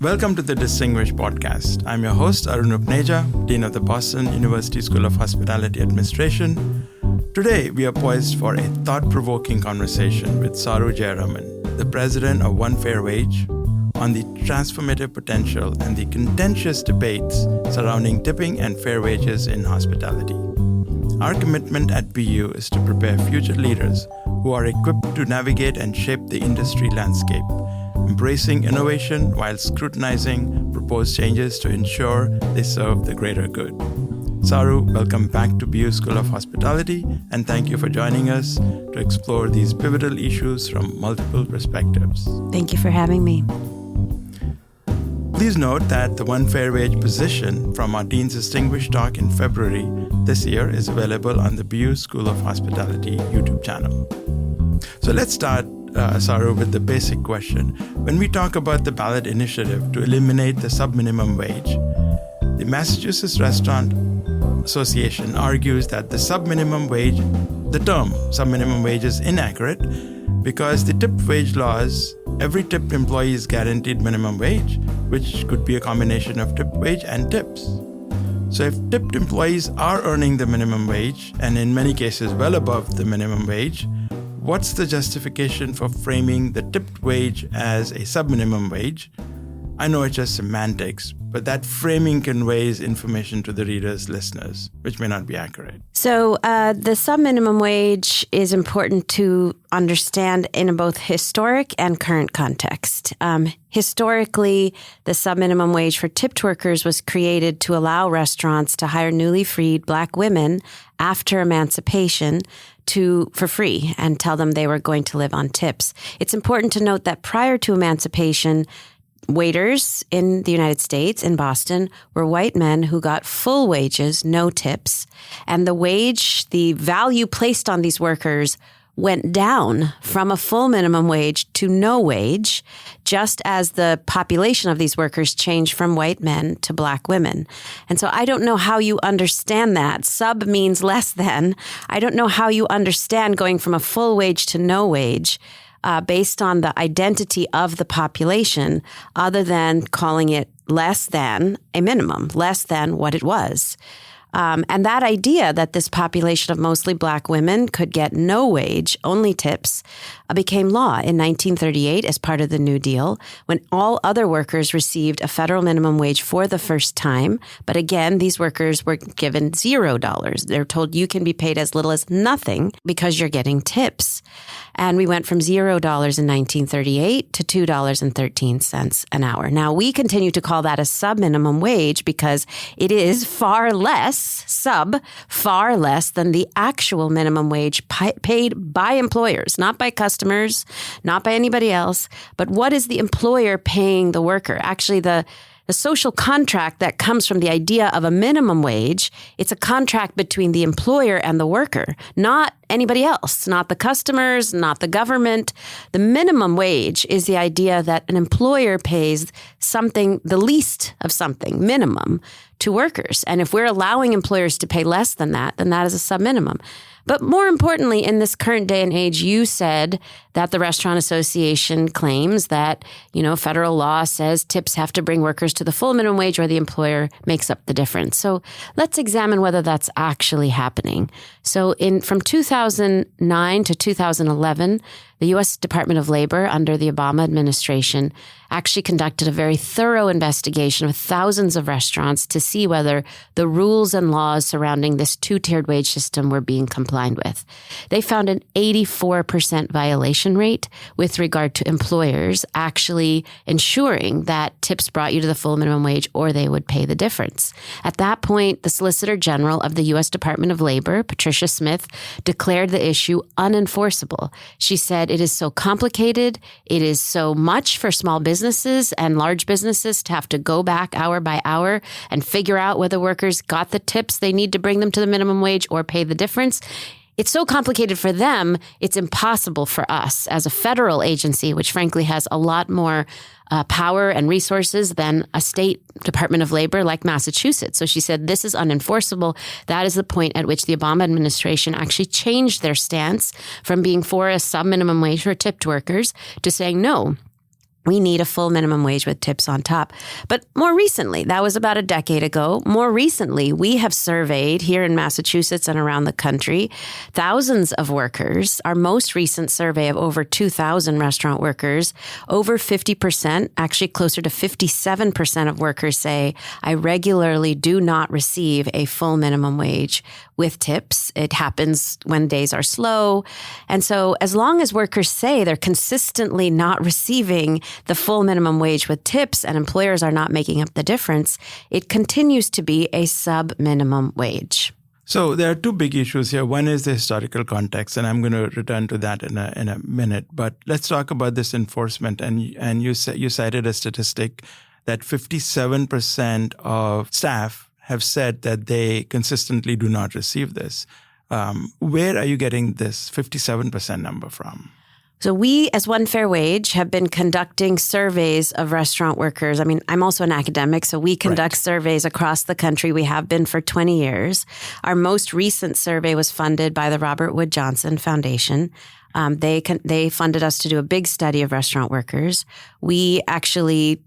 Welcome to the Distinguished Podcast. I'm your host, Arun Upneja, Dean of the Boston University School of Hospitality Administration. Today, we are poised for a thought-provoking conversation with Saru Jayaraman, the president of One Fair Wage, on the transformative potential and the contentious debates surrounding tipping and fair wages in hospitality. Our commitment at BU is to prepare future leaders who are equipped to navigate and shape the industry landscape, embracing innovation while scrutinizing proposed changes to ensure they serve the greater good. Saru, welcome back to BU School of Hospitality, and thank you for joining us to explore these pivotal issues from multiple perspectives. Thank you for having me. Please note that the One Fair Wage position from our Dean's Distinguished Talk in February this year is available on the BU School of Hospitality YouTube channel. So let's start, Saru, with the basic question. When we talk about the Ballot initiative to eliminate the subminimum wage, the Massachusetts Restaurant Association argues that the subminimum wage, the term subminimum wage, is inaccurate because the tipped wage laws, every tipped employee is guaranteed minimum wage, which could be a combination of tipped wage and tips. So if tipped employees are earning the minimum wage, and in many cases well above the minimum wage, what's the justification for framing the tipped wage as a subminimum wage? I know it's just semantics, but that framing conveys information to the readers, listeners, which may not be accurate. So the subminimum wage is important to understand in both historic and current context. Historically, the subminimum wage for tipped workers was created to allow restaurants to hire newly freed Black women after emancipation for free and tell them they were going to live on tips. It's important to note that prior to emancipation, waiters in the United States, in Boston, were white men who got full wages, no tips. And the value placed on these workers went down from a full minimum wage to no wage, just as the population of these workers changed from white men to Black women. And so I don't know how you understand that. Sub means less than. I don't know how you understand going from a full wage to no wage based on the identity of the population, other than calling it less than a minimum, less than what it was. And that idea that this population of mostly Black women could get no wage, only tips, became law in 1938 as part of the New Deal, when all other workers received a federal minimum wage for the first time. But again, these workers were given $0. They're told you can be paid as little as nothing because you're getting tips. And we went from $0 in 1938 to $2.13 an hour. Now, we continue to call that a sub-minimum wage because it is far less than the actual minimum wage paid by employers, not by customers, not by anybody else. But what is the employer paying the worker? Actually, the social contract that comes from the idea of a minimum wage, it's a contract between the employer and the worker, not anybody else, not the customers, not the government. The minimum wage is the idea that an employer pays something, the least of something, minimum, to workers. And if we're allowing employers to pay less than that, then that is a subminimum. But more importantly, in this current day and age, you said that the Restaurant Association claims that, federal law says tips have to bring workers to the full minimum wage or the employer makes up the difference. So let's examine whether that's actually happening. So from 2009 to 2011, the U.S. Department of Labor under the Obama administration actually conducted a very thorough investigation of thousands of restaurants to see whether the rules and laws surrounding this two-tiered wage system were being complied with. They found an 84% violation rate with regard to employers actually ensuring that tips brought you to the full minimum wage or they would pay the difference. At that point, the Solicitor General of the U.S. Department of Labor, Patricia Smith, declared the issue unenforceable. She said, "It is so complicated. It is so much for small businesses and large businesses to have to go back hour by hour and figure out whether workers got the tips they need to bring them to the minimum wage or pay the difference. It's so complicated for them, it's impossible for us as a federal agency, which frankly has a lot more power and resources than a state Department of Labor like Massachusetts. So she said, this is unenforceable. That is the point at which the Obama administration actually changed their stance from being for a sub-minimum wage for tipped workers to saying, no, We need a full minimum wage with tips on top. But more recently, that was about a decade ago, more recently, we have surveyed here in Massachusetts and around the country thousands of workers. Our most recent survey of over 2,000 restaurant workers, over 50%, actually closer to 57% of workers say, I regularly do not receive a full minimum wage with tips. It happens when days are slow. And so as long as workers say they're consistently not receiving the full minimum wage with tips and employers are not making up the difference, it continues to be a sub-minimum wage. So there are two big issues here. One is the historical context, and I'm going to return to that in a minute. But let's talk about this enforcement. And you cited a statistic that 57% of staff have said that they consistently do not receive this. Where are you getting this 57% number from? So we, as One Fair Wage, have been conducting surveys of restaurant workers. I mean, I'm also an academic, so we conduct surveys across the country. We have been for 20 years. Our most recent survey was funded by the Robert Wood Johnson Foundation. They funded us to do a big study of restaurant workers. We actually,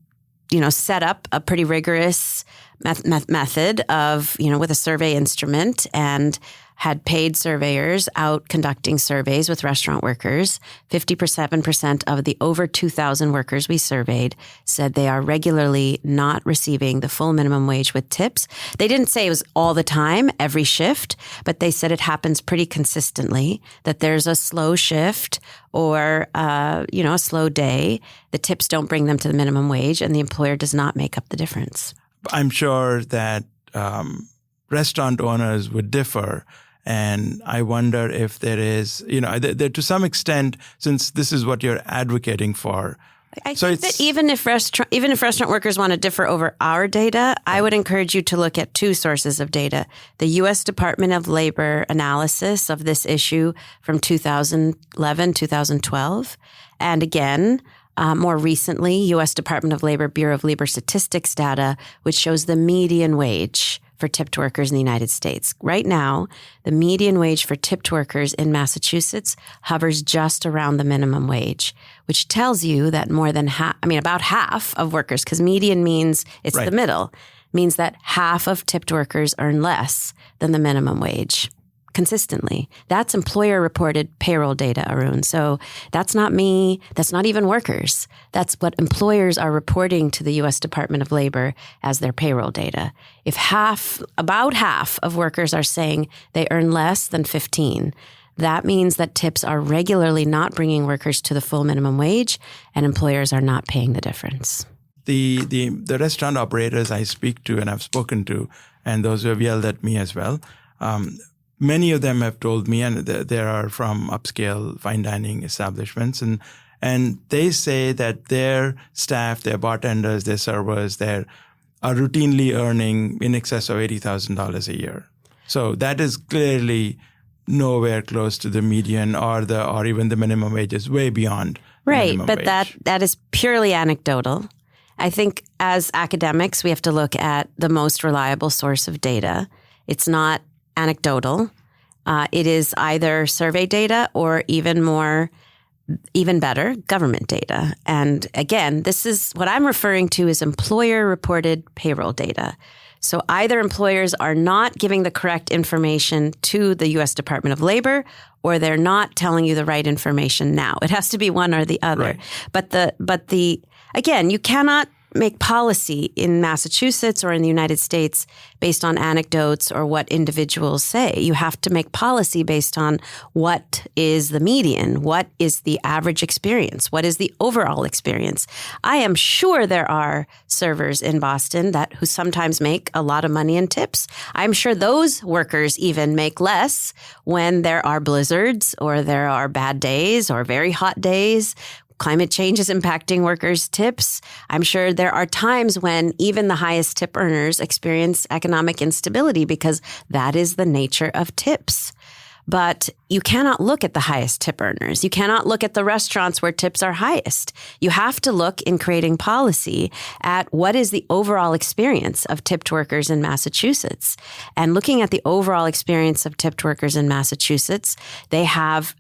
set up a pretty rigorous method of, with a survey instrument and had paid surveyors out conducting surveys with restaurant workers. 57% of the over 2,000 workers we surveyed said they are regularly not receiving the full minimum wage with tips. They didn't say it was all the time, every shift, but they said it happens pretty consistently, that there's a slow shift or, a slow day. The tips don't bring them to the minimum wage and the employer does not make up the difference. I'm sure that restaurant owners would differ. And I wonder if there is, there, to some extent, since this is what you're advocating for. I think that even if restaurant workers want to differ over our data, I would encourage you to look at two sources of data. The U.S. Department of Labor analysis of this issue from 2011, 2012. And again, more recently, U.S. Department of Labor Bureau of Labor Statistics data, which shows the median wage for tipped workers in the United States. Right now, the median wage for tipped workers in Massachusetts hovers just around the minimum wage, which tells you that about half of workers, because median means it's the middle, means that half of tipped workers earn less than the minimum wage consistently. That's employer-reported payroll data, Arun. So that's not me. That's not even workers. That's what employers are reporting to the U.S. Department of Labor as their payroll data. If about half of workers are saying they earn less than 15, that means that tips are regularly not bringing workers to the full minimum wage and employers are not paying the difference. The restaurant operators I speak to and I've spoken to, and those who have yelled at me as well, many of them have told me, and they are from upscale fine dining establishments, and they say that their staff, their bartenders, their servers, are routinely earning in excess of $80,000 a year. So that is clearly nowhere close to the median or even the minimum wage is way beyond. Right, but that is purely anecdotal. I think as academics, we have to look at the most reliable source of data. It's not anecdotal. It is either survey data or even better, government data. And again, this is what I'm referring to as employer-reported payroll data. So either employers are not giving the correct information to the U.S. Department of Labor, or they're not telling you the right information now. It has to be one or the other. Right. But again, you cannot make policy in Massachusetts or in the United States based on anecdotes or what individuals say. You have to make policy based on what is the median, what is the average experience, what is the overall experience. I am sure there are servers in Boston who sometimes make a lot of money in tips. I'm sure those workers even make less when there are blizzards or there are bad days or very hot days. Climate change is impacting workers' tips. I'm sure there are times when even the highest tip earners experience economic instability because that is the nature of tips. But you cannot look at the highest tip earners. You cannot look at the restaurants where tips are highest. You have to look in creating policy at what is the overall experience of tipped workers in Massachusetts. And looking at the overall experience of tipped workers in Massachusetts, they have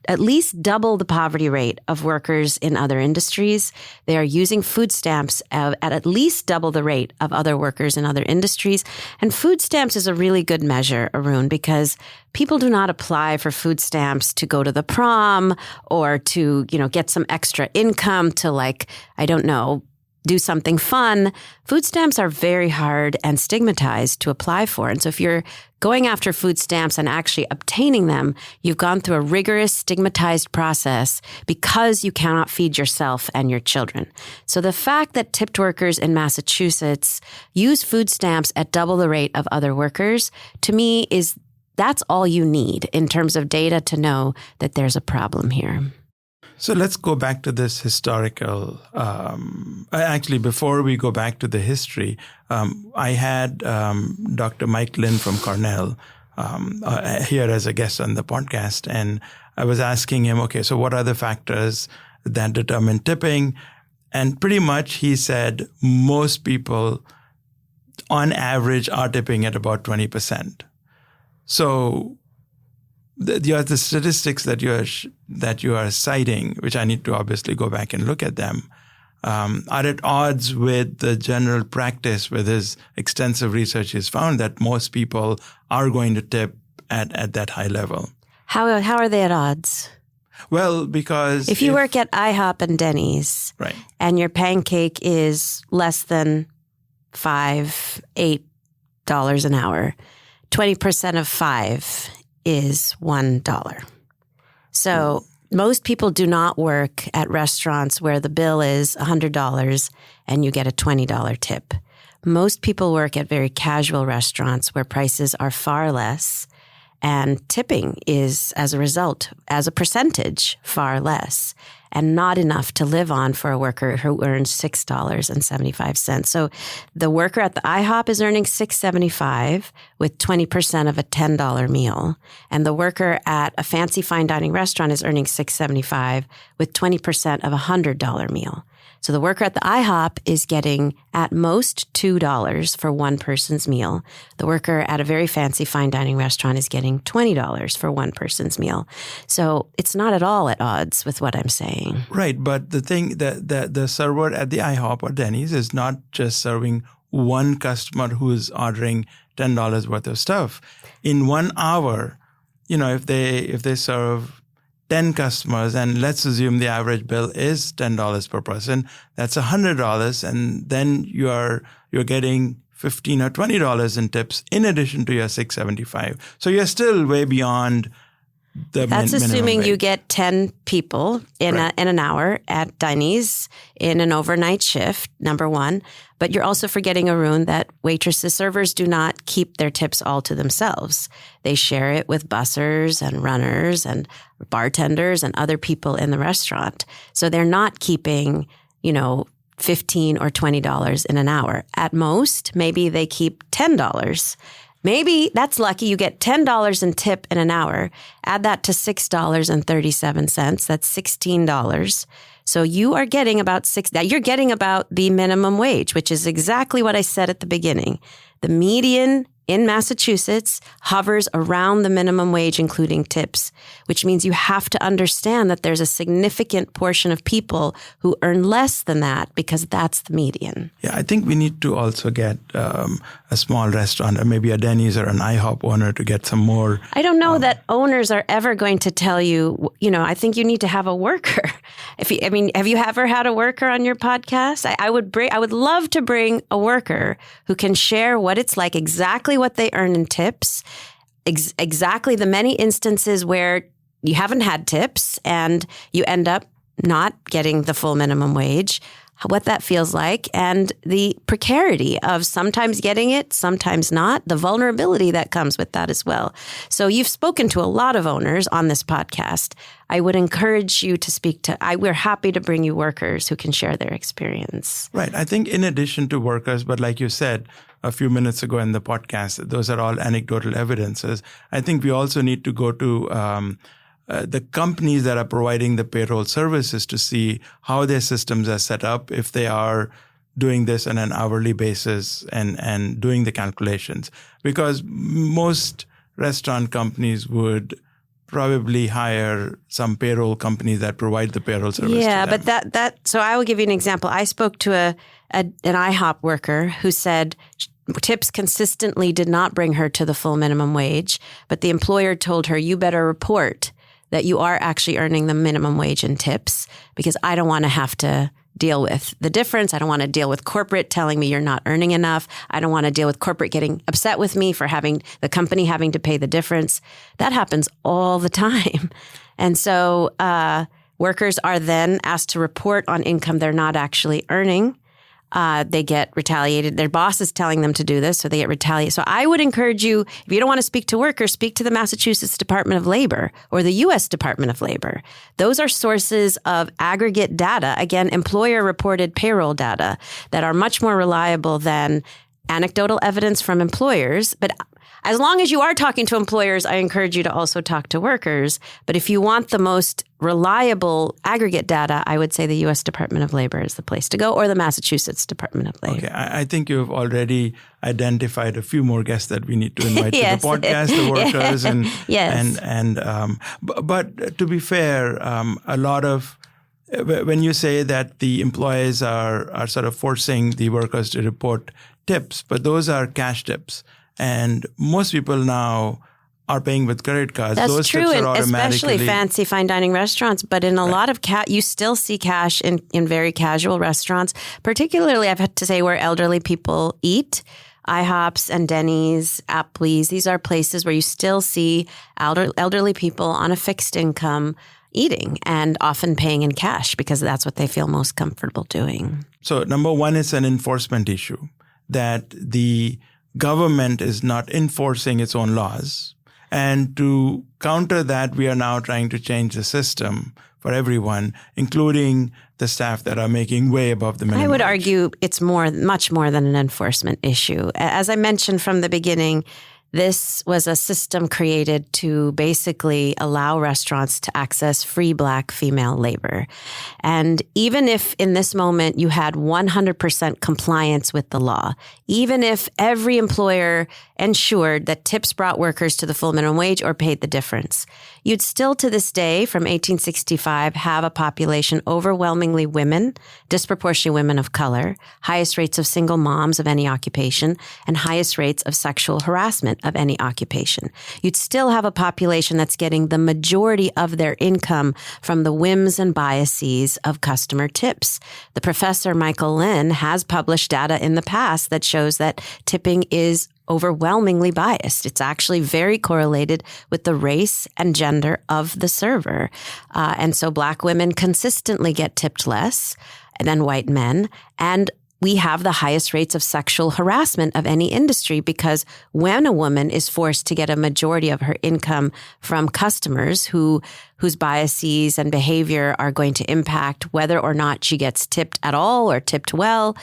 at least double the poverty rate of workers in other industries. They are using food stamps at least double the rate of other workers in other industries. And food stamps is a really good measure, Arun, because people do not apply for food stamps to go to the prom or to, get some extra income to do something fun. Food stamps are very hard and stigmatized to apply for. And so if you're going after food stamps and actually obtaining them, you've gone through a rigorous, stigmatized process because you cannot feed yourself and your children. So the fact that tipped workers in Massachusetts use food stamps at double the rate of other workers, to me, that's all you need in terms of data to know that there's a problem here. So let's go back to this historical. Actually, before we go back to the history, I had Dr. Mike Lynn from Cornell here as a guest on the podcast, and I was asking him, okay, so what are the factors that determine tipping? And pretty much he said most people, on average, are tipping at about 20%. So the statistics that you are citing, which I need to obviously go back and look at them, are at odds with the general practice. With his extensive research, he's found that most people are going to tip at that high level. How are they at odds? Well, because if you work at IHOP and Denny's, right, and your pancake is less than $8 an hour, 20% of $5 is $1. So most people do not work at restaurants where the bill is $100 and you get a $20 tip. Most people work at very casual restaurants where prices are far less, and tipping is, as a result, as a percentage, far less, and not enough to live on for a worker who earns $6.75. So the worker at the IHOP is earning $6.75 with 20% of a $10 meal. And the worker at a fancy fine dining restaurant is earning $6.75 with 20% of a $100 meal. So the worker at the IHOP is getting at most $2 for one person's meal. The worker at a very fancy fine dining restaurant is getting $20 for one person's meal. So it's not at all at odds with what I'm saying. Right. But the thing that the server at the IHOP or Denny's is not just serving one customer who's ordering $10 worth of stuff. In 1 hour, if they serve 10 customers, and let's assume the average bill is $10 per person, that's $100, and then you're getting $15 or $20 in tips in addition to your $6.75. So you're still way beyond the That's assuming wage. You get 10 people in an hour at Denny's in an overnight shift, number one. But you're also forgetting, Arun, that waitresses, servers do not keep their tips all to themselves. They share it with bussers and runners and bartenders and other people in the restaurant. So they're not keeping, $15 or $20 in an hour. At most, maybe they keep $10. Maybe that's lucky. You get $10 in tip in an hour. Add that to $6.37. That's $16. So you are getting about you're getting about the minimum wage, which is exactly what I said at the beginning. The median in Massachusetts hovers around the minimum wage, including tips, which means you have to understand that there's a significant portion of people who earn less than that because that's the median. Yeah, I think we need to also get a small restaurant or maybe a Denny's or an IHOP owner to get some more. I don't know that owners are ever going to tell you, I think you need to have a worker. Have you ever had a worker on your podcast? I would love to bring a worker who can share what it's like, exactly what they earn in tips, exactly the many instances where you haven't had tips and you end up not getting the full minimum wage, what that feels like, and the precarity of sometimes getting it, sometimes not, the vulnerability that comes with that as well. So you've spoken to a lot of owners on this podcast. I would encourage you to speak to, we're happy to bring you workers who can share their experience. Right. I think in addition to workers, but like you said a few minutes ago in the podcast, those are all anecdotal evidences. I think we also need to go to the companies that are providing the payroll services to see how their systems are set up, if they are doing this on an hourly basis and doing the calculations. Because most restaurant companies would probably hire some payroll companies that provide the payroll service to them. But so I will give you an example. I spoke to an IHOP worker who said tips consistently did not bring her to the full minimum wage, but the employer told her, you better report that you are actually earning the minimum wage in tips because I don't want to have to deal with the difference. I don't want to deal with corporate telling me you're not earning enough. I don't want to deal with corporate getting upset with me for having the company having to pay the difference. That happens all the time. And so workers are then asked to report on income they're not actually earning. They get retaliated. Their boss is telling them to do this, so they get retaliated. So I would encourage you, if you don't want to speak to workers, speak to the Massachusetts Department of Labor or the U.S. Department of Labor. Those are sources of aggregate data, again, employer-reported payroll data that are much more reliable than anecdotal evidence from employers. But as long as you are talking to employers, I encourage you to also talk to workers. But if you want the most reliable aggregate data, I would say the U.S. Department of Labor is the place to go, or the Massachusetts Department of Labor. Okay, I think you've already identified a few more guests that we need to invite to the podcast, the workers, and yes. But to be fair, a lot of when you say that the employers are sort of forcing the workers to report tips, but those are cash tips. And most people now are paying with credit cards. That's those true, tips are and automatically, especially fancy fine dining restaurants. But in a lot of you still see cash in very casual restaurants, particularly I've had to say where elderly people eat. IHOPs and Denny's, Applebee's, these are places where you still see elderly people on a fixed income eating and often paying in cash because that's what they feel most comfortable doing. So number one is an enforcement issue, that the government is not enforcing its own laws. And to counter that, we are now trying to change the system for everyone, including the staff that are making way above the minimum I would wage. argue it's much more than an enforcement issue. As I mentioned from the beginning, this was a system created to basically allow restaurants to access free Black female labor. And even if in this moment you had 100% compliance with the law, even if every employer ensured that tips brought workers to the full minimum wage or paid the difference, you'd still to this day from 1865 have a population overwhelmingly women, disproportionately women of color, highest rates of single moms of any occupation, and highest rates of sexual harassment of any occupation. You'd still have a population that's getting the majority of their income from the whims and biases of customer tips. The professor Michael Lynn has published data in the past that shows that tipping is overwhelmingly biased. It's actually very correlated with the race and gender of the server. And so Black women consistently get tipped less than white men. And we have the highest rates of sexual harassment of any industry because when a woman is forced to get a majority of her income from customers whose biases and behavior are going to impact whether or not she gets tipped at all or tipped well,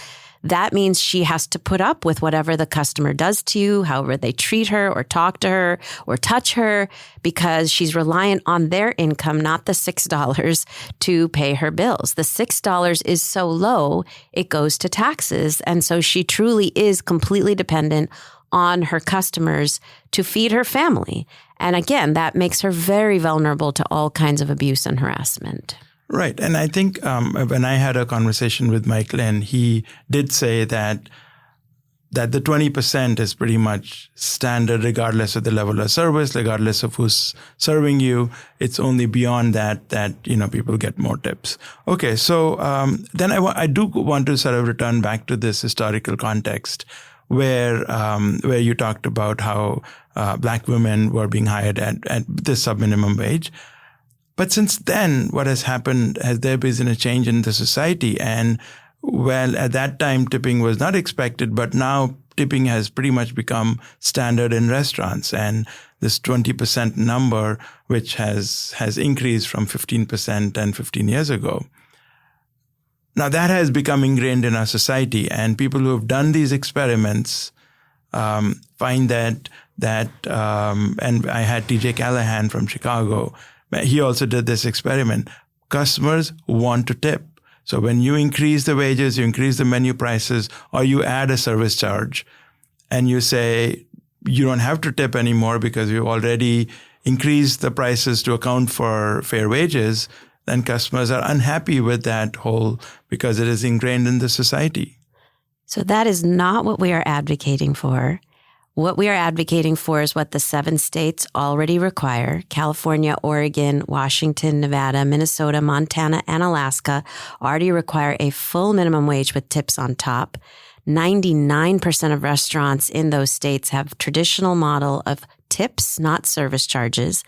that means she has to put up with whatever the customer does to you, however they treat her or talk to her or touch her, because she's reliant on their income, not the $6 to pay her bills. The $6 is so low, it goes to taxes. And so she truly is completely dependent on her customers to feed her family. And again, that makes her very vulnerable to all kinds of abuse and harassment. Right. And I think when I had a conversation with Mike Lynn, he did say that the 20% is pretty much standard regardless of the level of service, regardless of who's serving you. It's only beyond that people get more tips. Okay. So then I do want to sort of return back to this historical context where you talked about how Black women were being hired at the subminimum wage. But since then, what has happened, has there been a change in the society? And well, at that time, tipping was not expected, but now tipping has pretty much become standard in restaurants. And this 20% number, which has increased from 15% and 15 years ago. Now that has become ingrained in our society, and people who have done these experiments find that and I had TJ Callahan from Chicago. He also did this experiment. Customers want to tip. So when you increase the wages, you increase the menu prices, or you add a service charge, and you say you don't have to tip anymore because we've already increase the prices to account for fair wages, then customers are unhappy with that whole because it is ingrained in the society. So that is not what we are advocating for. What we are advocating for is what the 7 states already require. California, Oregon, Washington, Nevada, Minnesota, Montana, and Alaska already require a full minimum wage with tips on top. 99% of restaurants in those states have traditional model of tips, not service charges.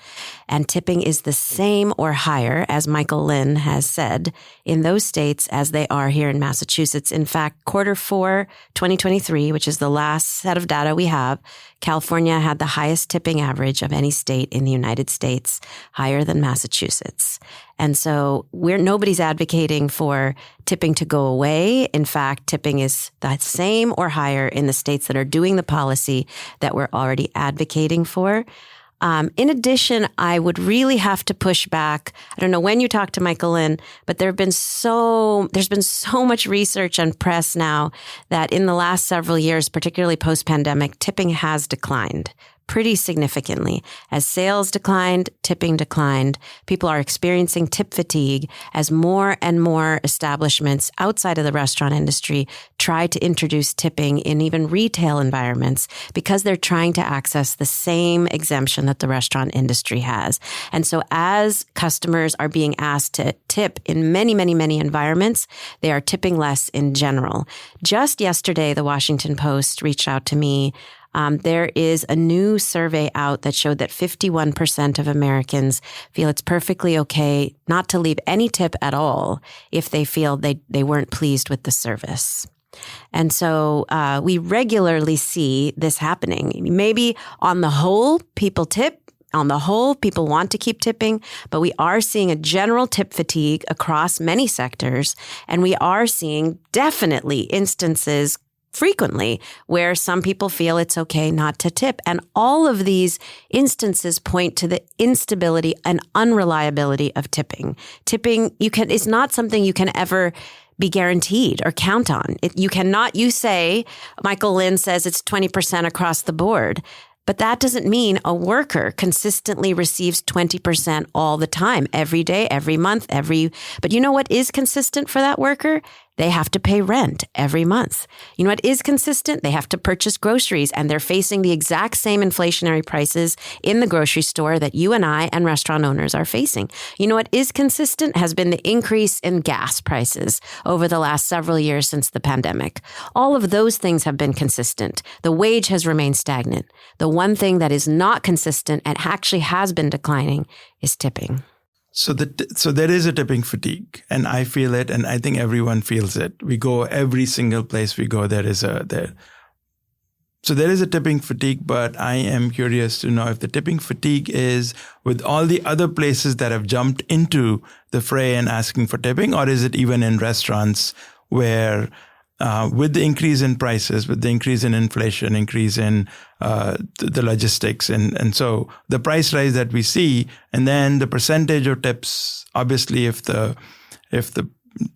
And tipping is the same or higher, as Michael Lynn has said, in those states as they are here in Massachusetts. In fact, Q4 2023, which is the last set of data we have, California had the highest tipping average of any state in the United States, higher than Massachusetts. And so nobody's advocating for tipping to go away. In fact, tipping is the same or higher in the states that are doing the policy that we're already advocating for. In addition, I would really have to push back. I don't know when you talked to Michael Lynn, but there's been so much research and press now that in the last several years, particularly post-pandemic, tipping has declined pretty significantly. As sales declined, tipping declined. People are experiencing tip fatigue as more and more establishments outside of the restaurant industry try to introduce tipping in even retail environments because they're trying to access the same exemption that the restaurant industry has. And so as customers are being asked to tip in many, many, many environments, they are tipping less in general. Just yesterday, the Washington Post reached out to me. There is a new survey out that showed that 51% of Americans feel it's perfectly okay not to leave any tip at all if they feel they weren't pleased with the service. And so we regularly see this happening. Maybe on the whole, people tip. On the whole, people want to keep tipping, but we are seeing a general tip fatigue across many sectors. And we are seeing definitely instances frequently where some people feel it's okay not to tip. And all of these instances point to the instability and unreliability of tipping. Tipping, it's not something you can ever be guaranteed or count on. You say, Michael Lynn says it's 20% across the board. But that doesn't mean a worker consistently receives 20% all the time, every day, every month, but you know what is consistent for that worker? They have to pay rent every month. You know what is consistent? They have to purchase groceries, and they're facing the exact same inflationary prices in the grocery store that you and I and restaurant owners are facing. You know what is consistent has been the increase in gas prices over the last several years since the pandemic. All of those things have been consistent. The wage has remained stagnant. The one thing that is not consistent and actually has been declining is tipping. So there is a tipping fatigue, and I feel it, and I think everyone feels it. We go every single place we go, So there is a tipping fatigue, but I am curious to know if the tipping fatigue is with all the other places that have jumped into the fray and asking for tipping, or is it even in restaurants where with the increase in prices, with the increase in inflation, increase in the logistics, and so the price rise that we see, and then the percentage of tips, obviously if the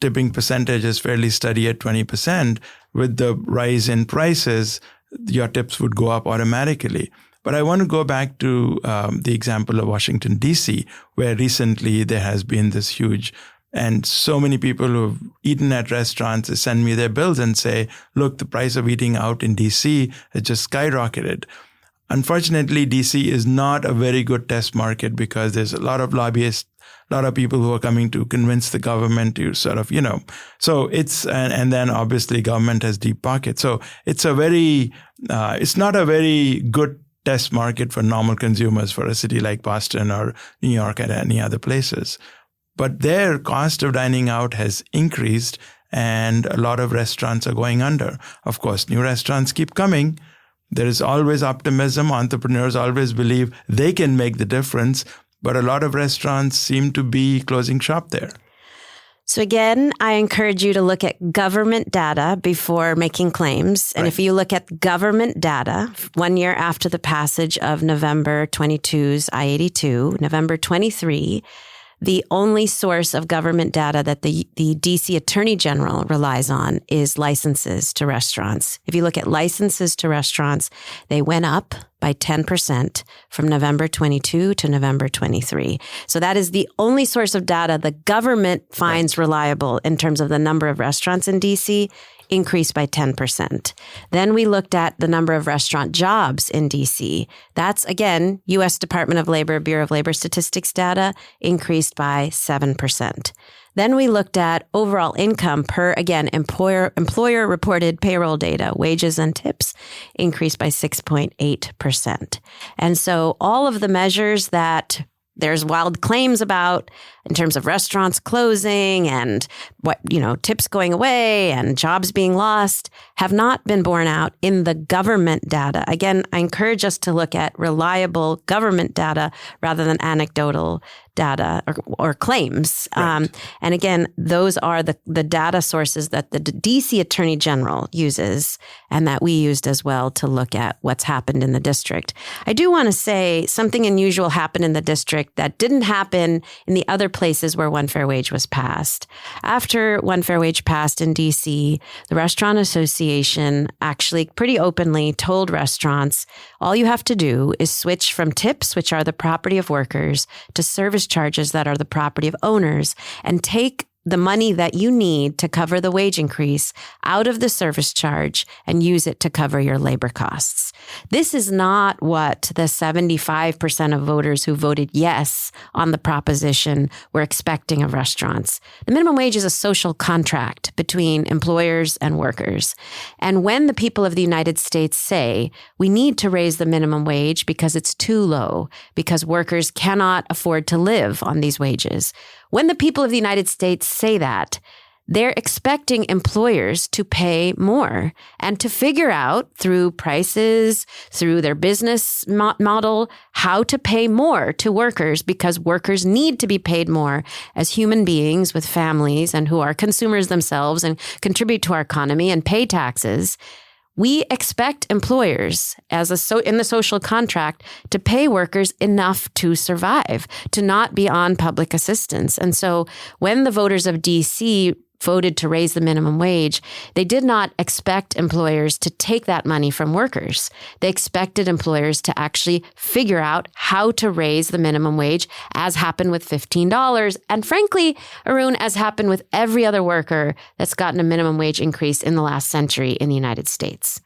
tipping percentage is fairly steady at 20%, with the rise in prices, your tips would go up automatically. But I want to go back to the example of Washington, D.C., where recently there has been this huge, and so many people who have eaten at restaurants send me their bills and say, look, the price of eating out in D.C. has just skyrocketed. Unfortunately, D.C. is not a very good test market because there's a lot of lobbyists, a lot of people who are coming to convince the government to sort of, so it's, and then obviously government has deep pockets. So it's it's not a very good test market for normal consumers for a city like Boston or New York and any other places. But their cost of dining out has increased, and a lot of restaurants are going under. Of course, new restaurants keep coming. There is always optimism. Entrepreneurs always believe they can make the difference, but a lot of restaurants seem to be closing shop there. So again, I encourage you to look at government data before making claims. And If you look at government data, 1 year after the passage of November 22's I-82, November 23, the only source of government data that the DC Attorney General relies on is licenses to restaurants. If you look at licenses to restaurants, they went up by 10% from November 22 to November 23. So that is the only source of data the government finds reliable in terms of the number of restaurants in DC, increased by 10%. Then we looked at the number of restaurant jobs in DC. That's, again, U.S. Department of Labor, Bureau of Labor Statistics data, increased by 7%. Then we looked at overall income per, again, employer-reported payroll data, wages and tips, increased by 6.8%. And so all of the measures that there's wild claims about in terms of restaurants closing and tips going away and jobs being lost have not been borne out in the government data. Again, I encourage us to look at reliable government data rather than anecdotal data or claims. Right. And again, those are the data sources that the DC Attorney General uses and that we used as well to look at what's happened in the district. I do want to say something unusual happened in the district that didn't happen in the other places where One Fair Wage was passed. After One Fair Wage passed in DC, the Restaurant Association actually pretty openly told restaurants, all you have to do is switch from tips, which are the property of workers, to service charges that are the property of owners, and take the money that you need to cover the wage increase out of the service charge and use it to cover your labor costs. This is not what the 75% of voters who voted yes on the proposition were expecting of restaurants. The minimum wage is a social contract between employers and workers. And when the people of the United States say we need to raise the minimum wage because it's too low, because workers cannot afford to live on these wages, when the people of the United States say that, they're expecting employers to pay more and to figure out through prices, through their business model, how to pay more to workers, because workers need to be paid more as human beings with families and who are consumers themselves and contribute to our economy and pay taxes. We expect employers in the social contract to pay workers enough to survive, to not be on public assistance. And so when the voters of DC voted to raise the minimum wage, they did not expect employers to take that money from workers. They expected employers to actually figure out how to raise the minimum wage, as happened with $15. And frankly, Arun, as happened with every other worker that's gotten a minimum wage increase in the last century in the United States.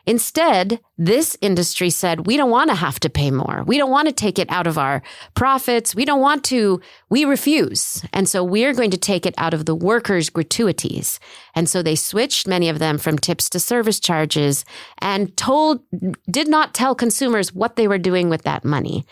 Instead, this industry said, we don't want to have to pay more. We don't want to take it out of our profits. We refuse. And so we're going to take it out of the workers' gratuities. And so they switched, many of them, from tips to service charges and did not tell consumers what they were doing with that money.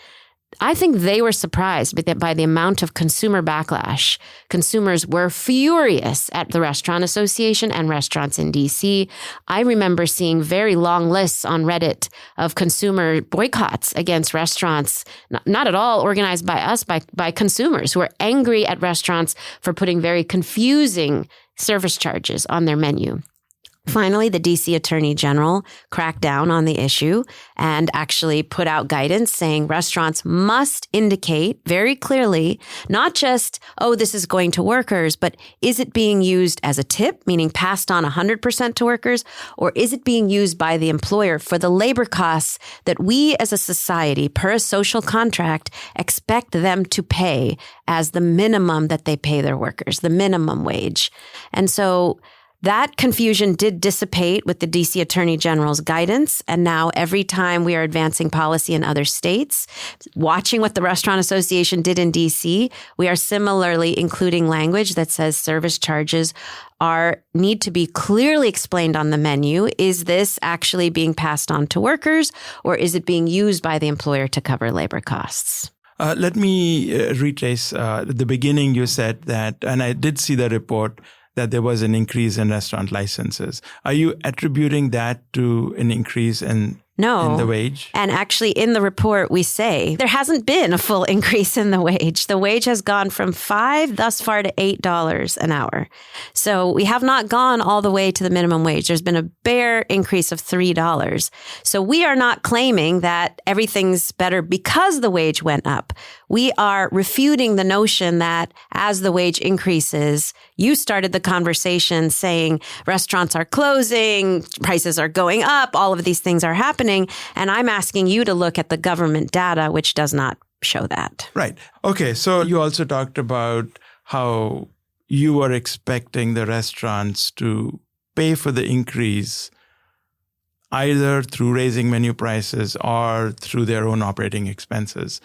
I think they were surprised by the amount of consumer backlash. Consumers were furious at the Restaurant Association and restaurants in DC. I remember seeing very long lists on Reddit of consumer boycotts against restaurants, not at all organized by us, by consumers who are angry at restaurants for putting very confusing service charges on their menu. Finally, the DC Attorney General cracked down on the issue and actually put out guidance saying restaurants must indicate very clearly, not just, this is going to workers, but is it being used as a tip, meaning passed on 100% to workers, or is it being used by the employer for the labor costs that we as a society, per a social contract, expect them to pay as the minimum that they pay their workers, the minimum wage. And so that confusion did dissipate with the DC Attorney General's guidance. And now every time we are advancing policy in other states, watching what the Restaurant Association did in DC, we are similarly including language that says service charges need to be clearly explained on the menu. Is this actually being passed on to workers, or is it being used by the employer to cover labor costs? Let me retrace. At the beginning, you said that, and I did see the report, that there was an increase in restaurant licenses. Are you attributing that to an increase in the wage? And actually in the report, we say there hasn't been a full increase in the wage. The wage has gone from $5 thus far to $8 an hour. So we have not gone all the way to the minimum wage. There's been a bare increase of $3. So we are not claiming that everything's better because the wage went up. we are refuting the notion that as the wage increases, you started the conversation saying restaurants are closing, prices are going up, all of these things are happening. And I'm asking you to look at the government data, which does not show that. Right. Okay. So you also talked about how you were expecting the restaurants to pay for the increase either through raising menu prices or through their own operating expenses.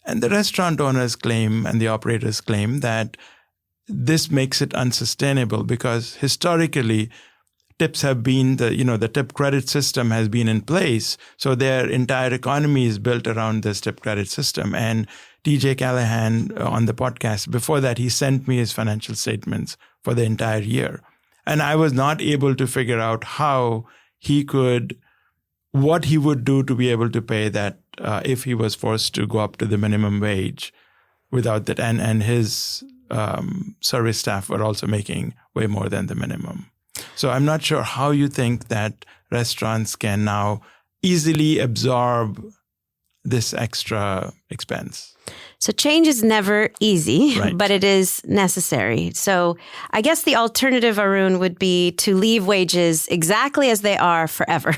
And the restaurant owners claim and the operators claim that this makes it unsustainable because historically tips have been the tip credit system has been in place. So their entire economy is built around this tip credit system. And TJ Callahan on the podcast before that, he sent me his financial statements for the entire year. And I was not able to figure out what he would do to be able to pay that if he was forced to go up to the minimum wage without that. And his service staff were also making way more than the minimum. So I'm not sure how you think that restaurants can now easily absorb this extra expense. So change is never easy, right, but it is necessary. So I guess the alternative, Arun, would be to leave wages exactly as they are forever.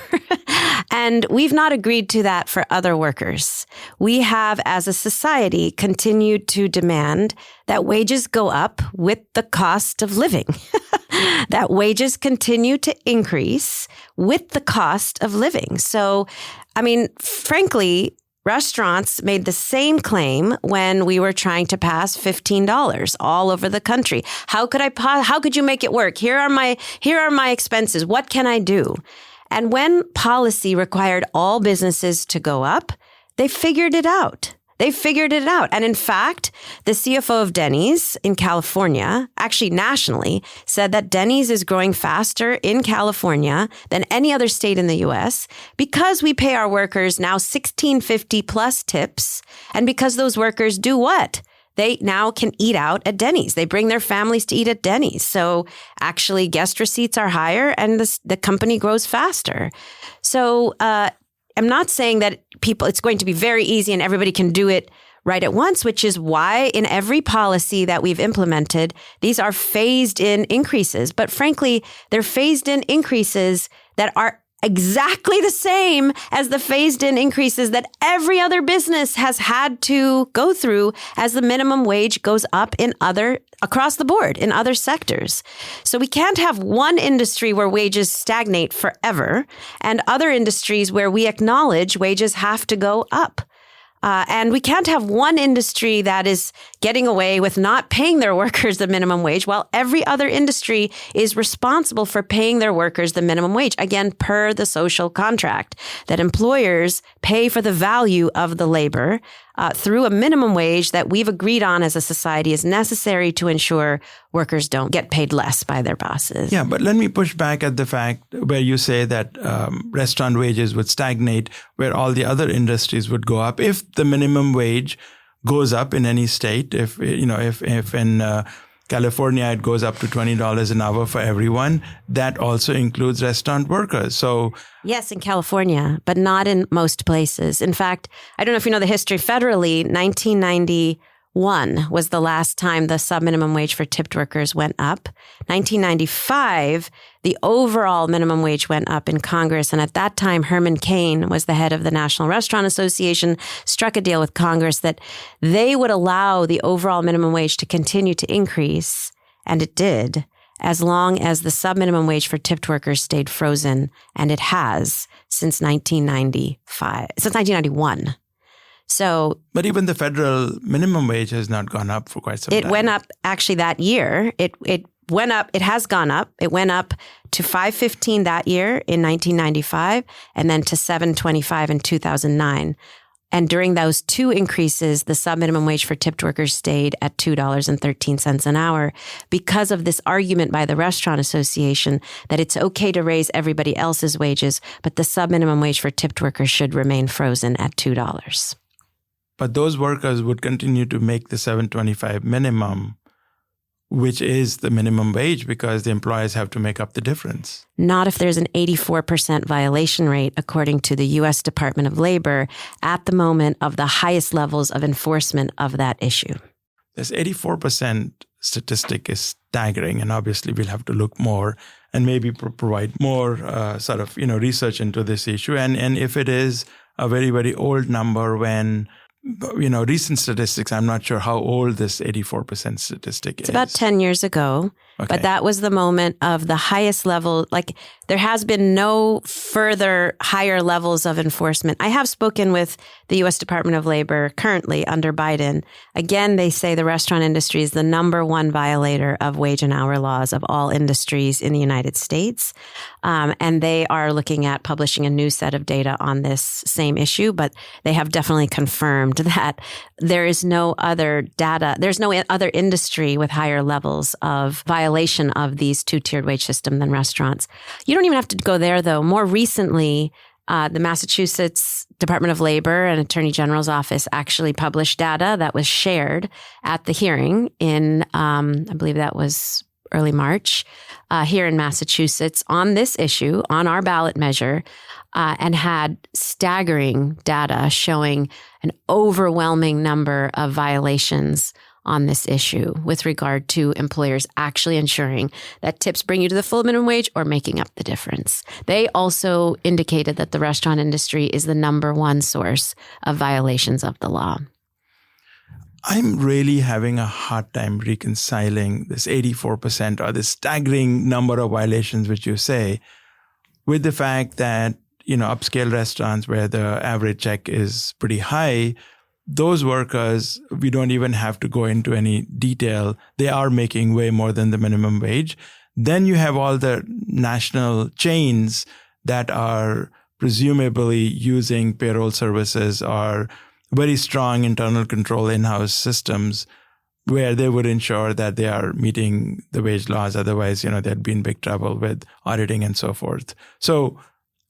And we've not agreed to that for other workers. We have, as a society, continued to demand that wages go up with the cost of living, that wages continue to increase with the cost of living. So, I mean, frankly, restaurants made the same claim when we were trying to pass $15 all over the country. How could you make it work? Here are my expenses. What can I do? And when policy required all businesses to go up, they figured it out. And in fact, the CFO of Denny's in California, actually nationally, said that Denny's is growing faster in California than any other state in the U.S. because we pay our workers now $16.50 plus tips. And because those workers do what? They now can eat out at Denny's. They bring their families to eat at Denny's. So actually guest receipts are higher and the company grows faster. So, I'm not saying that it's going to be very easy and everybody can do it right at once, which is why in every policy that we've implemented, these are phased in increases. But frankly, they're phased in increases that are exactly the same as the phased in increases that every other business has had to go through as the minimum wage goes up across the board in other sectors. So we can't have one industry where wages stagnate forever and other industries where we acknowledge wages have to go up. And we can't have one industry that is getting away with not paying their workers the minimum wage while every other industry is responsible for paying their workers the minimum wage, again, per the social contract, that employers pay for the value of the labor through a minimum wage that we've agreed on as a society is necessary to ensure workers don't get paid less by their bosses. Yeah, but let me push back at the fact where you say that restaurant wages would stagnate, where all the other industries would go up. If the minimum wage goes up in any state, if in California it goes up to $20 an hour for everyone, that also includes restaurant workers. So yes, in California, but not in most places. In fact, I don't know if you know the history federally, 1991 was the last time the subminimum wage for tipped workers went up. 1995, the overall minimum wage went up in Congress. And at that time, Herman Cain was the head of the National Restaurant Association, struck a deal with Congress that they would allow the overall minimum wage to continue to increase. And it did, as long as the subminimum wage for tipped workers stayed frozen. And it has since 1991. So, but even the federal minimum wage has not gone up for quite some time. It went up actually that year. It went up. It has gone up. It went up to $5.15 that year in 1995 and then to $7.25 in 2009. And during those two increases, the subminimum wage for tipped workers stayed at $2.13 an hour because of this argument by the Restaurant Association that it's okay to raise everybody else's wages, but the subminimum wage for tipped workers should remain frozen at $2. But those workers would continue to make the $7.25 minimum which is the minimum wage, because the employers have to make up the difference. Not if there's an 84% violation rate, according to the U.S. Department of Labor, at the moment of the highest levels of enforcement of that issue. This 84% statistic is staggering, and obviously we'll have to look more and maybe provide more research into this issue. And if it is a very, very old number, when recent statistics, I'm not sure how old this 84% statistic is. It's about 10 years ago, but that was the moment of the highest level. Like, there has been no further higher levels of enforcement. I have spoken with the U.S. Department of Labor currently under Biden. Again, they say the restaurant industry is the number one violator of wage and hour laws of all industries in the United States. And they are looking at publishing a new set of data on this same issue, but they have definitely confirmed that there is no other data, there's no other industry with higher levels of violation of these two-tiered wage system than restaurants. You don't even have to go there, though. More recently, the Massachusetts Department of Labor and Attorney General's office actually published data that was shared at the hearing in, I believe that was early March, here in Massachusetts on this issue, on our ballot measure, and had staggering data showing an overwhelming number of violations on this issue with regard to employers actually ensuring that tips bring you to the full minimum wage or making up the difference. They also indicated that the restaurant industry is the number one source of violations of the law. I'm really having a hard time reconciling this 84% or this staggering number of violations, which you say, with the fact that, upscale restaurants where the average check is pretty high, those workers, we don't even have to go into any detail. They are making way more than the minimum wage. Then you have all the national chains that are presumably using payroll services or very strong internal control in-house systems where they would ensure that they are meeting the wage laws. Otherwise, they'd be in big trouble with auditing and so forth. So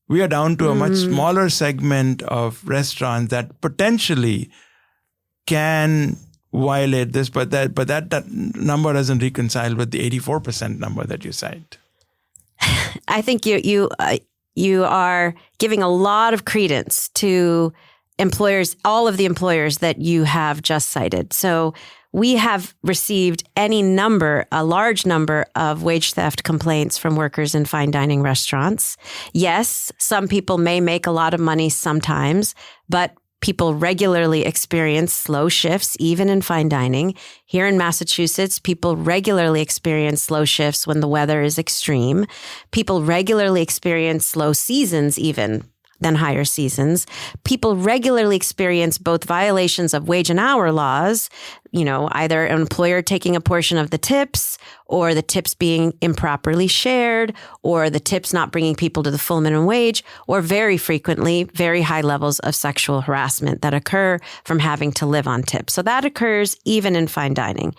we are down to a much smaller segment of restaurants that potentially can violate this, but that number doesn't reconcile with the 84% number that you cite. I think you are giving a lot of credence to employers, all of the employers that you have just cited. So we have received a large number of wage theft complaints from workers in fine dining restaurants. Yes, some people may make a lot of money sometimes, but people regularly experience slow shifts, even in fine dining. Here in Massachusetts, people regularly experience slow shifts when the weather is extreme. People regularly experience slow seasons, even than higher seasons. People regularly experience both violations of wage and hour laws, either an employer taking a portion of the tips or the tips being improperly shared or the tips not bringing people to the full minimum wage, or very frequently, very high levels of sexual harassment that occur from having to live on tips. So that occurs even in fine dining.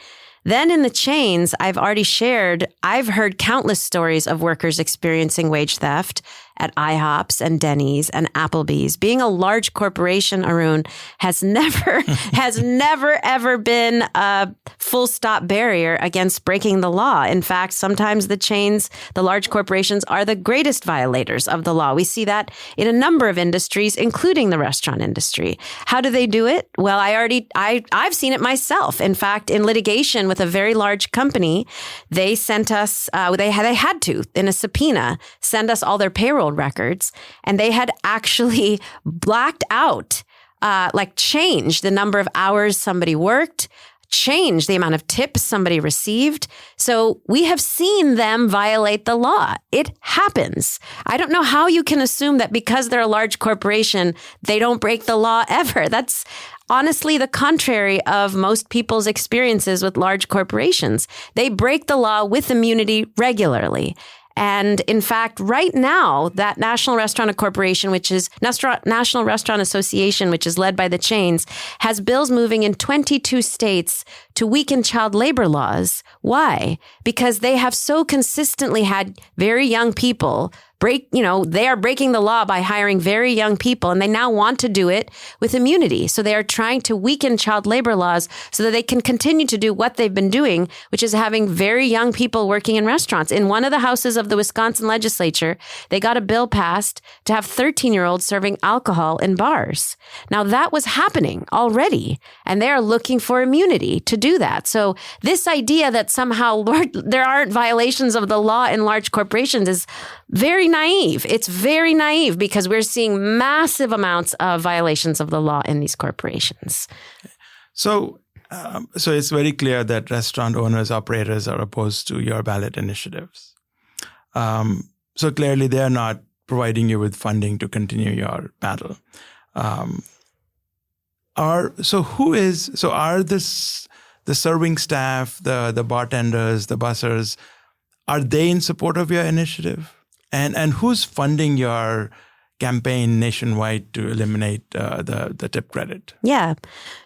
Then in the chains, I've heard countless stories of workers experiencing wage theft at IHOPs and Denny's and Applebee's. Being a large corporation, Arun, has never ever been a full stop barrier against breaking the law. In fact, sometimes the large corporations are the greatest violators of the law. We see that in a number of industries, including the restaurant industry. How do they do it? Well, I've seen it myself. In fact, in litigation with a very large company, they sent us, they had to, in a subpoena, send us all their payroll records, and they had actually blacked out, changed the number of hours somebody worked, changed the amount of tips somebody received. So we have seen them violate the law. It happens. I don't know how you can assume that because they're a large corporation, they don't break the law ever. That's honestly the contrary of most people's experiences with large corporations. They break the law with immunity regularly. And in fact, right now, that National Restaurant Association, which is led by the chains, has bills moving in 22 states to weaken child labor laws. Why? Because they have so consistently had very young people they are breaking the law by hiring very young people, and they now want to do it with immunity. So they are trying to weaken child labor laws so that they can continue to do what they've been doing, which is having very young people working in restaurants. In one of the houses of the Wisconsin legislature, they got a bill passed to have 13-year-olds serving alcohol in bars. Now that was happening already, and they are looking for immunity to do that. So this idea that somehow there aren't violations of the law in large corporations is very naive. It's very naive because we're seeing massive amounts of violations of the law in these corporations. So it's very clear that restaurant owners, operators are opposed to your ballot initiatives. So clearly they are not providing you with funding to continue your battle. Are the serving staff, the bartenders, the bussers, are they in support of your initiative? And who's funding your campaign nationwide to eliminate the tip credit? Yeah.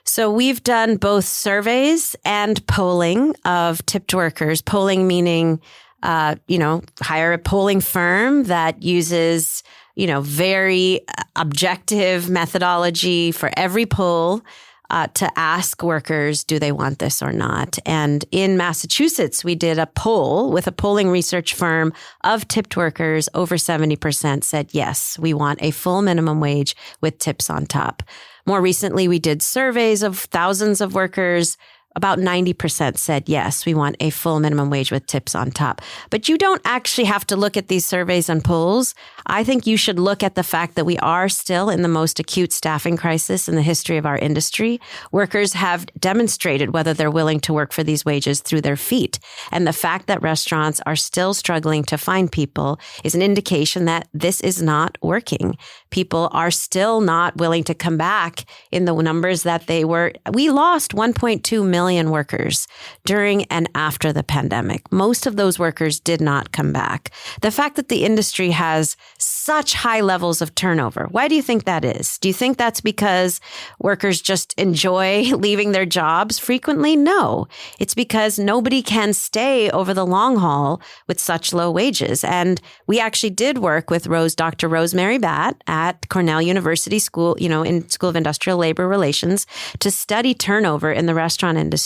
So we've done both surveys and polling of tipped workers. Polling meaning, hire a polling firm that uses, very objective methodology for every poll to ask workers, do they want this or not? And in Massachusetts, we did a poll with a polling research firm of tipped workers. Over 70% said, yes, we want a full minimum wage with tips on top. More recently, we did surveys of thousands of workers. About 90% said, yes, we want a full minimum wage with tips on top. But you don't actually have to look at these surveys and polls. I think you should look at the fact that we are still in the most acute staffing crisis in the history of our industry. Workers have demonstrated whether they're willing to work for these wages through their feet. And the fact that restaurants are still struggling to find people is an indication that this is not working. People are still not willing to come back in the numbers that they were. We lost 1.2 million workers during and after the pandemic. Most of those workers did not come back. The fact that the industry has such high levels of turnover, why do you think that is? Do you think that's because workers just enjoy leaving their jobs frequently? No. It's because nobody can stay over the long haul with such low wages. And we actually did work with Dr. Rosemary Batt at Cornell University School, in School of Industrial Labor Relations, to study turnover in the restaurant industry,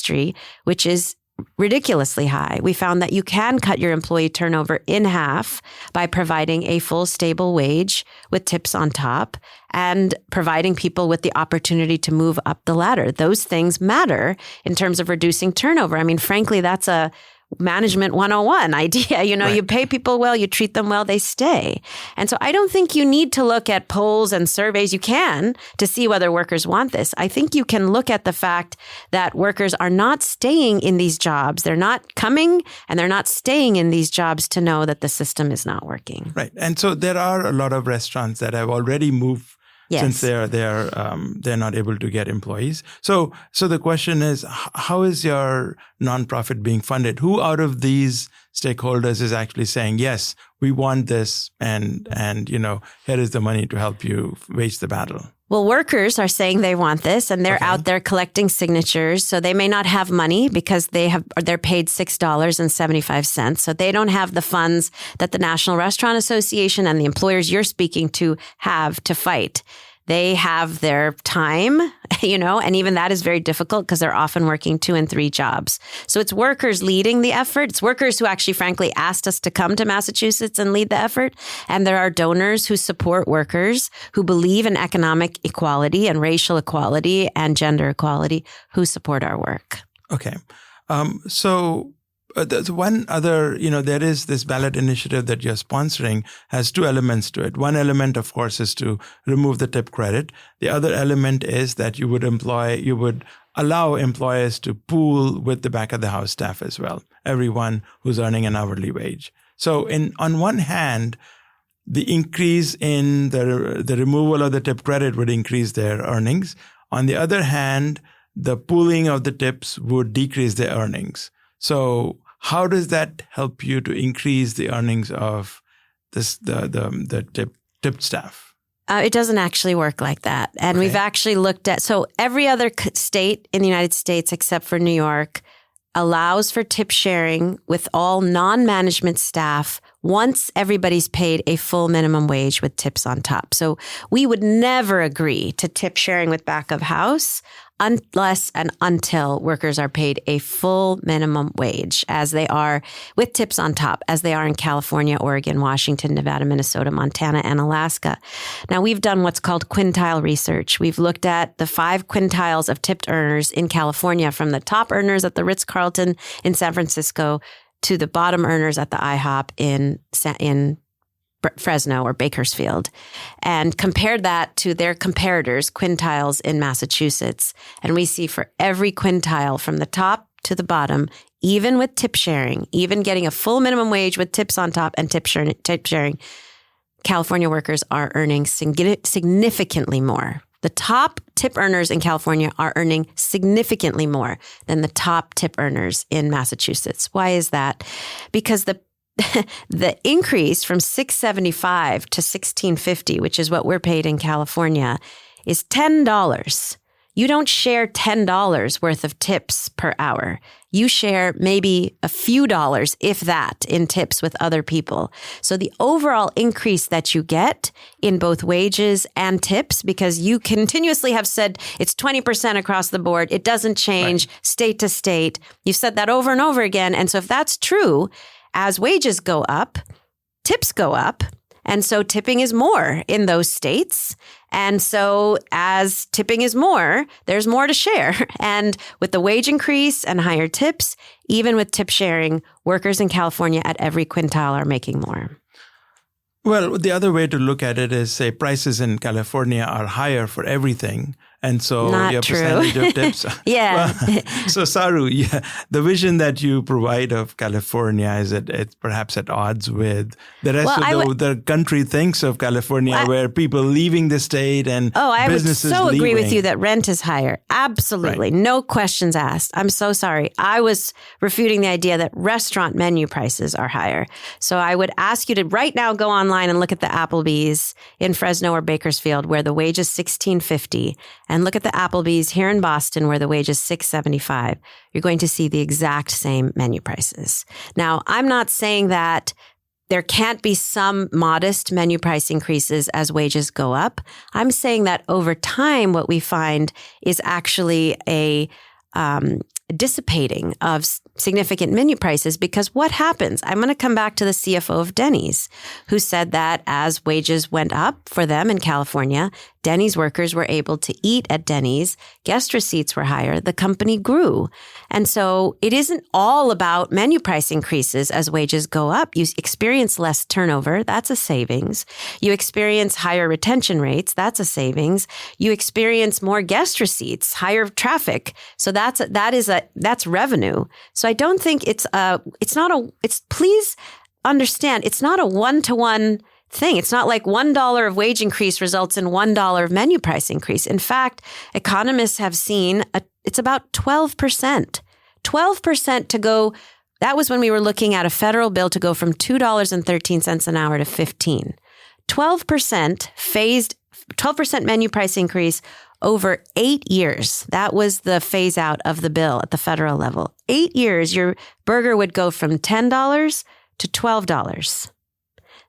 which is ridiculously high. We found that you can cut your employee turnover in half by providing a full stable wage with tips on top and providing people with the opportunity to move up the ladder. Those things matter in terms of reducing turnover. I mean, frankly, that's a management 101 idea. Right. You pay people well, you treat them well, they stay. And so I don't think you need to look at polls and surveys. You can to see whether workers want this. I think you can look at the fact that workers are not staying in these jobs. They're not coming and they're not staying in these jobs to know that the system is not working. Right. And so there are a lot of restaurants that have already moved. Yes. Since they're not able to get employees. So the question is, how is your nonprofit being funded? Who out of these stakeholders is actually saying, yes, we want this, and here is the money to help you wage the battle? Well, workers are saying they want this, and they're out there collecting signatures. So they may not have money because they're paid $6.75. So they don't have the funds that the National Restaurant Association and the employers you're speaking to have to fight. They have their time, and even that is very difficult because they're often working 2 and 3 jobs. So it's workers leading the effort. It's workers who actually, frankly, asked us to come to Massachusetts and lead the effort. And there are donors who support workers who believe in economic equality and racial equality and gender equality who support our work. Okay. There's one other, there is this ballot initiative that you're sponsoring has 2 elements to it. One element, of course, is to remove the tip credit. The other element is that you would allow employers to pool with the back of the house staff as well, everyone who's earning an hourly wage. So on one hand, the increase in the removal of the tip credit would increase their earnings. On the other hand, the pooling of the tips would decrease their earnings. So how does that help you to increase the earnings of the tipped staff? It doesn't actually work like that. And we've actually looked at, so every other state in the United States except for New York allows for tip sharing with all non-management staff once everybody's paid a full minimum wage with tips on top. So we would never agree to tip sharing with back of house unless and until workers are paid a full minimum wage, as they are with tips on top, as they are in California, Oregon, Washington, Nevada, Minnesota, Montana, and Alaska. Now, we've done what's called quintile research. We've looked at the 5 quintiles of tipped earners in California, from the top earners at the Ritz-Carlton in San Francisco to the bottom earners at the IHOP in Fresno or Bakersfield, and compared that to their comparators, quintiles in Massachusetts. And we see for every quintile from the top to the bottom, even with tip sharing, even getting a full minimum wage with tips on top and tip sharing, California workers are earning significantly more. The top tip earners in California are earning significantly more than the top tip earners in Massachusetts. Why is that? Because the increase from $6.75 to $16.50, which is what we're paid in California, is $10. You don't share $10 worth of tips per hour. You share maybe a few dollars, if that, in tips with other people. So the overall increase that you get in both wages and tips, because you continuously have said it's 20% across the board, it doesn't change state to state. You've said that over and over again. And so if that's true, as wages go up, tips go up. And so tipping is more in those states. And so as tipping is more, there's more to share. And with the wage increase and higher tips, even with tip sharing, workers in California at every quintile are making more. Well, the other way to look at it is, say, prices in California are higher for everything. And so Not your true. percentage of tips. Yeah. Well, so Saru, the vision that you provide of California is that it's perhaps at odds with the rest of the country thinks of California, where people leaving the state and businesses I would so agree leaving. with you that rent is higher. Absolutely. Right. No questions asked. I'm so sorry. I was refuting the idea that restaurant menu prices are higher. So I would ask you to right now go online and look at the Applebee's in Fresno or Bakersfield, where the wage is $16.50. And look at the Applebee's here in Boston, where the wage is $6.75. You're going to see the exact same menu prices. Now, I'm not saying that there can't be some modest menu price increases as wages go up. I'm saying that over time, what we find is actually a dissipating of significant menu prices, because what happens? I'm going to come back to the CFO of Denny's, who said that as wages went up for them in California, Denny's workers were able to eat at Denny's. Guest receipts were higher. The company grew. And so it isn't all about menu price increases as wages go up. You experience less turnover. That's a savings. You experience higher retention rates. That's a savings. You experience more guest receipts, higher traffic. So that's revenue. So I don't think please understand, it's not a one-to-one thing. It's not like $1 of wage increase results in $1 of menu price increase. In fact, economists have seen it's about 12%. 12% to go. That was when we were looking at a federal bill to go from $2.13 an hour to $15. 12% menu price increase over 8 years. That was the phase out of the bill at the federal level. 8 years, your burger would go from $10 to $12.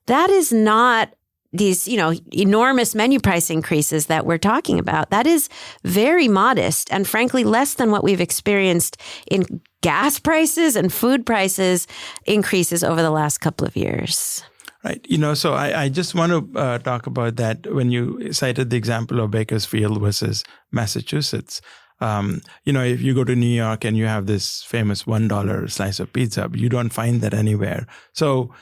That is not these, enormous menu price increases that we're talking about. That is very modest and frankly less than what we've experienced in gas prices and food prices increases over the last couple of years. Right. So I just want to talk about that when you cited the example of Bakersfield versus Massachusetts. If you go to New York and you have this famous $1 slice of pizza, you don't find that anywhere. So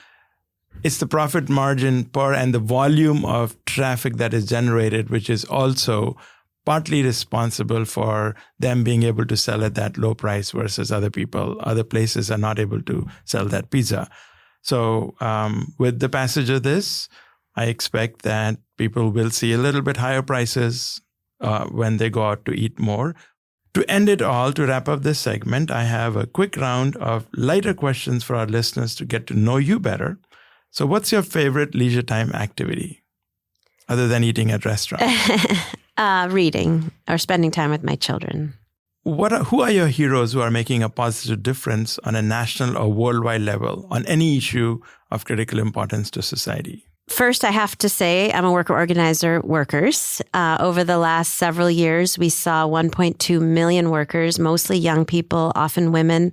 it's the profit margin per and the volume of traffic that is generated, which is also partly responsible for them being able to sell at that low price versus other places are not able to sell that pizza. So with the passage of this, I expect that people will see a little bit higher prices when they go out to eat more. To end it all, to wrap up this segment, I have a quick round of lighter questions for our listeners to get to know you better. So what's your favorite leisure time activity? other than eating at restaurants? Reading or spending time with my children. Who are your heroes who are making a positive difference on a national or worldwide level on any issue of critical importance to society? First, I have to say I'm a worker organizer, workers. Over the last several years, we saw 1.2 million workers, mostly young people, often women,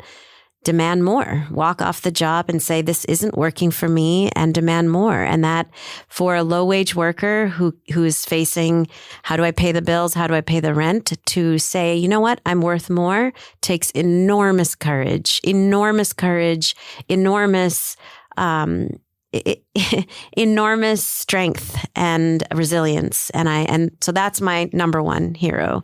demand more, walk off the job and say, this isn't working for me, and demand more. And that for a low-wage worker who is facing, how do I pay the bills? How do I pay the rent? To say, you know what, I'm worth more, takes enormous courage, enormous strength and resilience. And so that's my number one hero.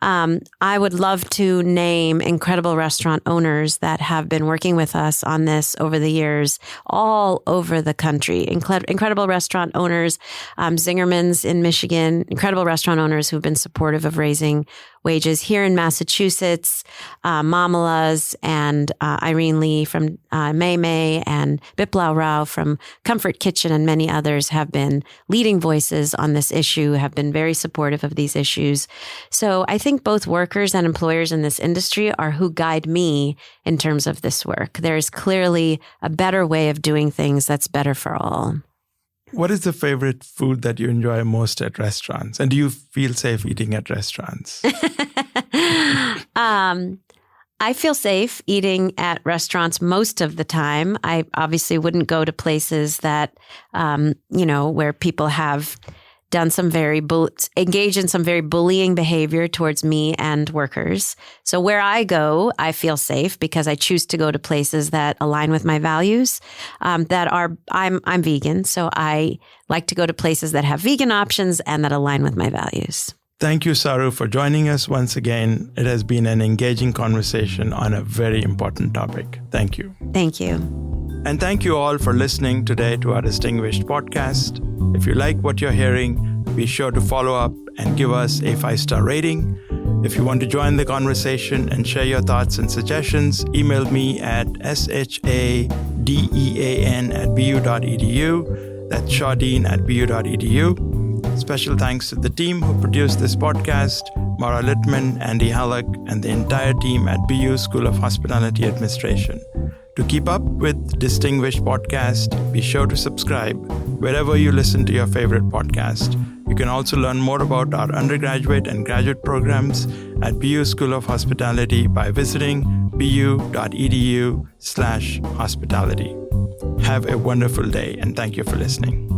I would love to name incredible restaurant owners that have been working with us on this over the years, all over the country. Incredible restaurant owners, Zingerman's in Michigan, incredible restaurant owners who've been supportive of raising wages here in Massachusetts, Mamala's and Irene Lee from May and Biplau Rao from Comfort Kitchen and many others have been leading voices on this issue, have been very supportive of these issues. So I think both workers and employers in this industry are who guide me in terms of this work. There is clearly a better way of doing things that's better for all. What is the favorite food that you enjoy most at restaurants? And do you feel safe eating at restaurants? I feel safe eating at restaurants most of the time. I obviously wouldn't go to places that, where people have done engaged in some very bullying behavior towards me and workers. So where I go, I feel safe because I choose to go to places that align with my values. I'm vegan, so I like to go to places that have vegan options and that align with my values. Thank you, Saru, for joining us once again. It has been an engaging conversation on a very important topic. Thank you. Thank you. And thank you all for listening today to our distinguished podcast. If you like what you're hearing, be sure to follow up and give us a 5-star rating. If you want to join the conversation and share your thoughts and suggestions, email me at shadean@bu.edu. That's shadean@bu.edu. Special thanks to the team who produced this podcast, Mara Littman, Andy Halleck, and the entire team at BU School of Hospitality Administration. To keep up with Distinguished Podcast, be sure to subscribe wherever you listen to your favorite podcast. You can also learn more about our undergraduate and graduate programs at BU School of Hospitality by visiting bu.edu/hospitality. Have a wonderful day, and thank you for listening.